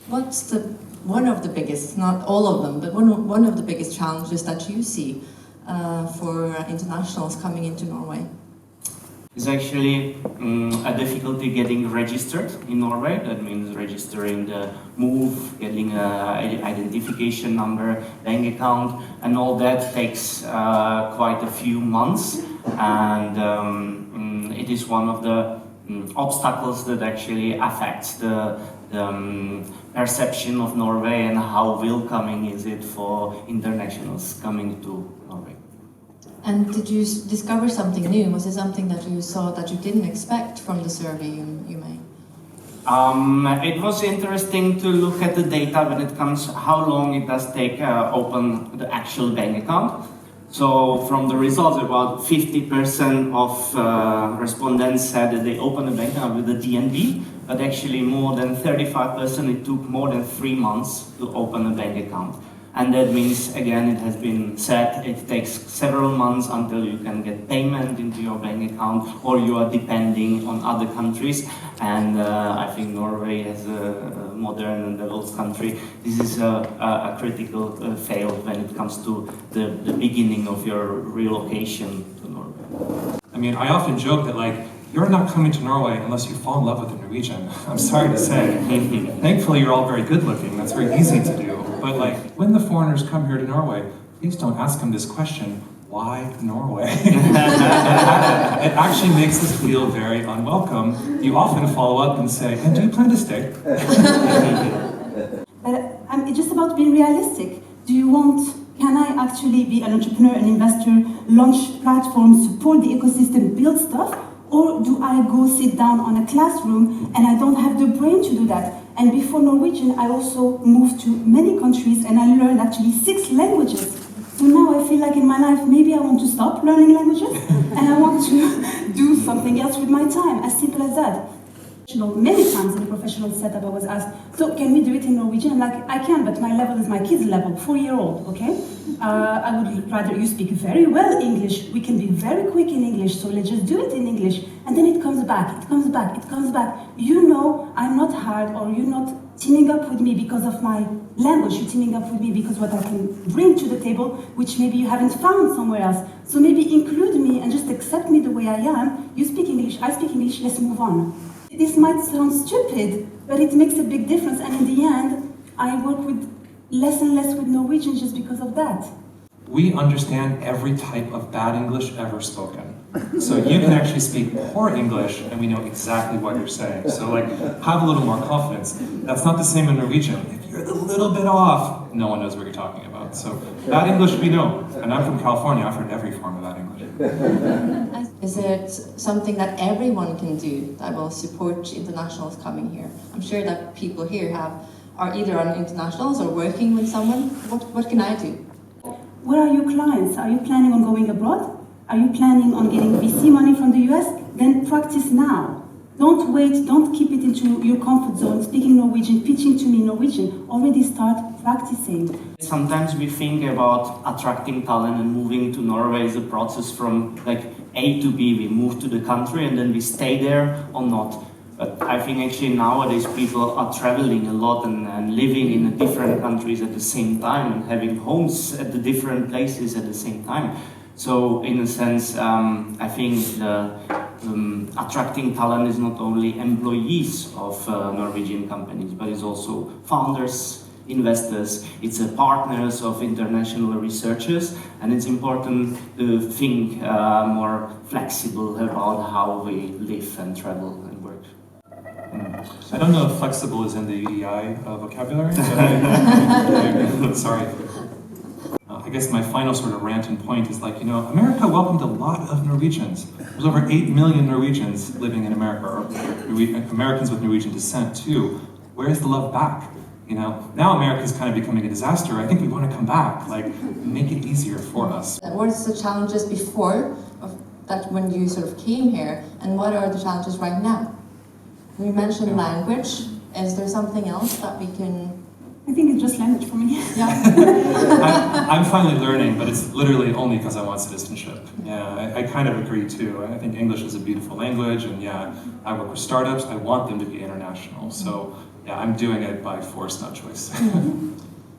What's one of the biggest, not all of them, but one of the biggest challenges that you see for internationals coming into Norway? It's actually a difficulty getting registered in Norway. That means registering the move, getting an identification number, bank account, and all that takes quite a few months. And it is one of the obstacles that actually affects the perception of Norway and how welcoming is it for internationals coming to Norway. And did you discover something new? Was it something that you saw that you didn't expect from the survey you made? It was interesting to look at the data when it comes how long it does take open the actual bank account. So from the results, about 50% of respondents said that they opened a bank account with the DNB, but actually more than 35% it took more than 3 months to open a bank account. And that means, again, it has been said, it takes several months until you can get payment into your bank account, or you are depending on other countries. And I think Norway, as a modern and developed country, this is a critical fail when it comes to the beginning of your relocation to Norway. I mean, I often joke that, like, you're not coming to Norway unless you fall in love with a Norwegian. I'm sorry to say. Thankfully, you're all very good looking. That's very easy to do. But like, when the foreigners come here to Norway, please don't ask them this question, why Norway? It actually makes us feel very unwelcome. You often follow up and say, and do you plan to stay? But it's just about being realistic. Can I actually be an entrepreneur, an investor, launch platforms, support the ecosystem, build stuff? Or do I go sit down on a classroom and I don't have the brain to do that? And before Norwegian, I also moved to many countries and I learned actually 6 languages. So now I feel like in my life, maybe I want to stop learning languages and I want to do something else with my time, as simple as that. Many times in the professional setup I was asked, so can we do it in Norwegian? I'm like, I can, but my level is my kid's level, 4-year-old, okay? I would rather you speak very well English. We can be very quick in English, so let's just do it in English. And then it comes back, it comes back, it comes back. You know I'm not hard, or you're not teaming up with me because of my language. You're teaming up with me because what I can bring to the table, which maybe you haven't found somewhere else. So maybe include me and just accept me the way I am. You speak English, I speak English, let's move on. This might sound stupid, but it makes a big difference. And in the end, I work with less and less with Norwegians just because of that. We understand every type of bad English ever spoken. So you can actually speak poor English and we know exactly what you're saying. So like, have a little more confidence. That's not the same in Norwegian. If you're a little bit off, no one knows what you're talking about. So bad English we know. And I'm from California, I've heard every form of bad English. Is it something that everyone can do that will support internationals coming here? I'm sure that people here are either on internationals or working with someone. What can I do? Where are your clients? Are you planning on going abroad? Are you planning on getting VC money from the US? Then practice now. Don't wait, don't keep it into your comfort zone, speaking Norwegian, pitching to me Norwegian. Already start practicing. Sometimes we think about attracting talent and moving to Norway is a process from like A to B. We move to the country and then we stay there or not. But I think actually nowadays people are traveling a lot and living in different countries at the same time and having homes at the different places at the same time. So in a sense, I think attracting talent is not only employees of Norwegian companies, but it's also founders, investors, it's partners of international researchers, and it's important to think more flexible about how we live and travel and work. I don't know if flexible is in the UDI vocabulary, but sorry. I guess my final sort of rant and point is like, America welcomed a lot of Norwegians. There's over 8 million Norwegians living in America, or Americans with Norwegian descent too. Where's the love back? Now America's kind of becoming a disaster. I think we want to come back, like, make it easier for us. What is the challenges before that when you sort of came here, and what are the challenges right now? You mentioned language. Is there something else that we can... I think it's just language for me. Yeah. I'm finally learning, but it's literally only because I want citizenship. Yeah, I kind of agree too. I think English is a beautiful language, and yeah, I work with startups. I want them to be international. So yeah, I'm doing it by force, not choice.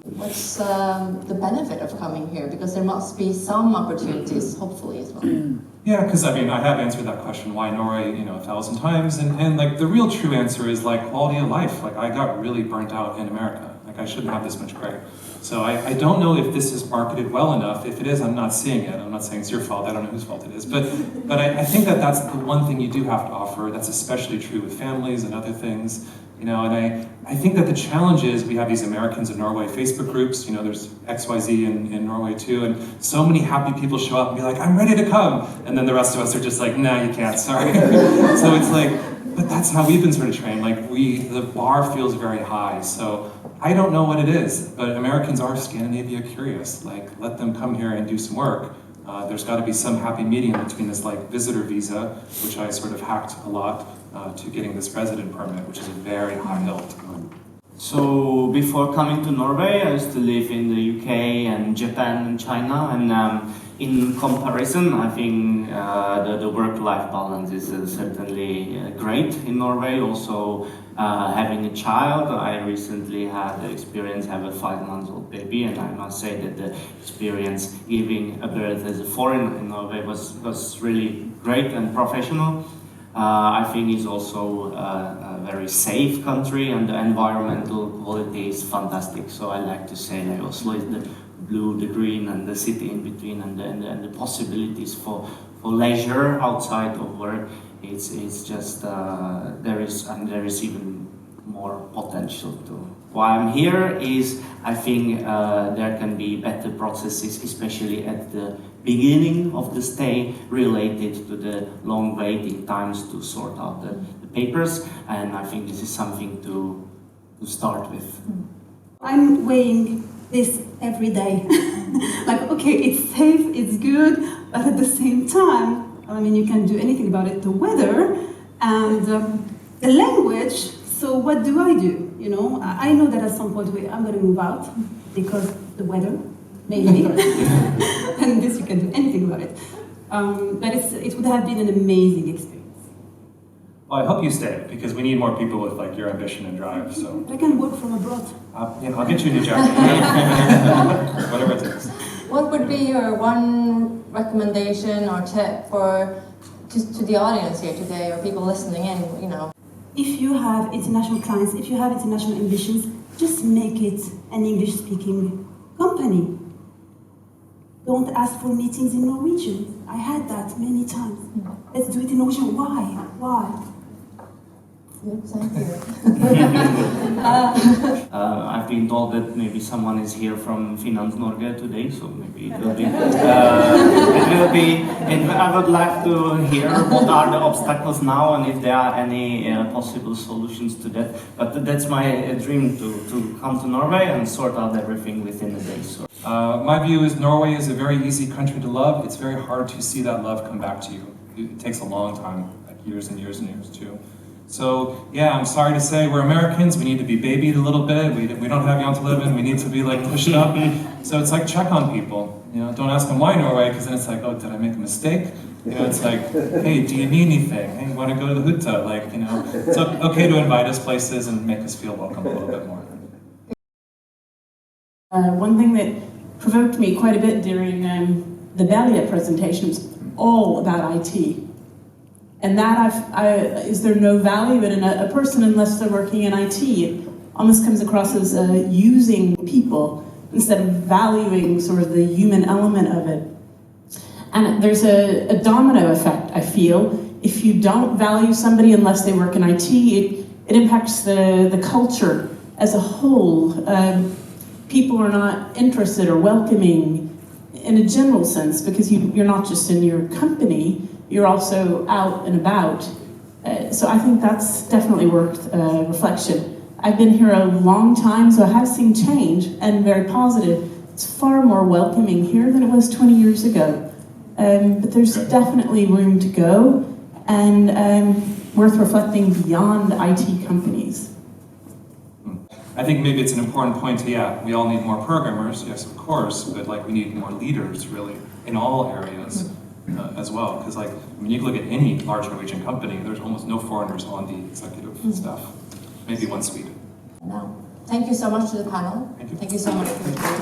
What's the benefit of coming here? Because there must be some opportunities, hopefully, as well. Yeah, because I mean, I have answered that question, why Norway, 1,000 times, and like the real true answer is like quality of life. Like I got really burnt out in America. Like I shouldn't have this much gray. So I don't know if this is marketed well enough. If it is, I'm not seeing it. I'm not saying it's your fault. I don't know whose fault it is. But I think that that's the one thing you do have to offer. That's especially true with families and other things. And I think that the challenge is we have these Americans in Norway Facebook groups, there's XYZ in Norway too, and so many happy people show up and be like, I'm ready to come. And then the rest of us are just like, no, you can't, sorry. So it's like, but that's how we've been sort of trained. Like the bar feels very high. So I don't know what it is, but Americans are Scandinavia curious. Like, let them come here and do some work. There's got to be some happy medium between this like visitor visa, which I sort of hacked a lot, to getting this resident permit, which is a very high hill to climb. So before coming to Norway, I used to live in the UK and Japan and China, and in comparison, I think the work-life balance is certainly great in Norway. Also, having a child, I recently had the experience have a 5-month-old baby, and I must say that the experience giving a birth as a foreigner in Norway was really great and professional. I think it's also a very safe country, and the environmental quality is fantastic. So I like to say that Oslo is the blue, the green, and the city in between, and the possibilities for leisure outside of work. It's just there is even more potential to. Why I'm here is I think there can be better processes, especially at the beginning of the stay, related to the long waiting times to sort out the papers, and I think this is something to start with. I'm weighing this every day. Like, okay, it's safe, it's good, but at the same time, I mean, you can't do anything about it. The weather and the language. So what do? I know that at some point I'm going to move out because the weather, maybe, and this you can do anything about it. But it would have been an amazing experience. Well, I hope you stay, because we need more people with like your ambition and drive. So I can work from abroad. I'll get you a new jacket, whatever it takes. What would be your one recommendation or tip to the audience here today, or people listening in? If you have international clients, if you have international ambitions, just make it an English-speaking company. Don't ask for meetings in Norwegian. I had that many times. Let's do it in Norwegian. Why? I've been told that maybe someone is here from Finland Norway today, so maybe it will be. I would like to hear what are the obstacles now, and if there are any possible solutions to that. But that's my dream to come to Norway and sort out everything within a day. So. My view is Norway is a very easy country to love. It's very hard to see that love come back to you. It takes a long time, like years and years and years too. So yeah, I'm sorry to say we're Americans. We need to be babied a little bit. We don't have Janteleben. We need to be like pushed up. So it's like check on people. Don't ask them why Norway, because then it's like, oh, did I make a mistake? It's like, hey, do you need anything? Hey, you want to go to the Hutta? It's okay to invite us places and make us feel welcome a little bit more. One thing that provoked me quite a bit during the Belia presentation was all about IT. And that is there no value in a person unless they're working in IT? It almost comes across as using people instead of valuing sort of the human element of it. And there's a domino effect, I feel. If you don't value somebody unless they work in IT, it impacts the culture as a whole. People are not interested or welcoming in a general sense, because you're not just in your company, you're also out and about. So I think that's definitely worth reflection. I've been here a long time, so I have seen change, and very positive. It's far more welcoming here than it was 20 years ago. But there's definitely room to go, and worth reflecting beyond IT companies. I think maybe it's an important point to, we all need more programmers, yes, of course, but we need more leaders, really, in all areas as well. Because when you look at any large Norwegian company, there's almost no foreigners on the executive staff. Maybe one Swede. now. Thank you so much to the panel. Thank you. Thank you so much for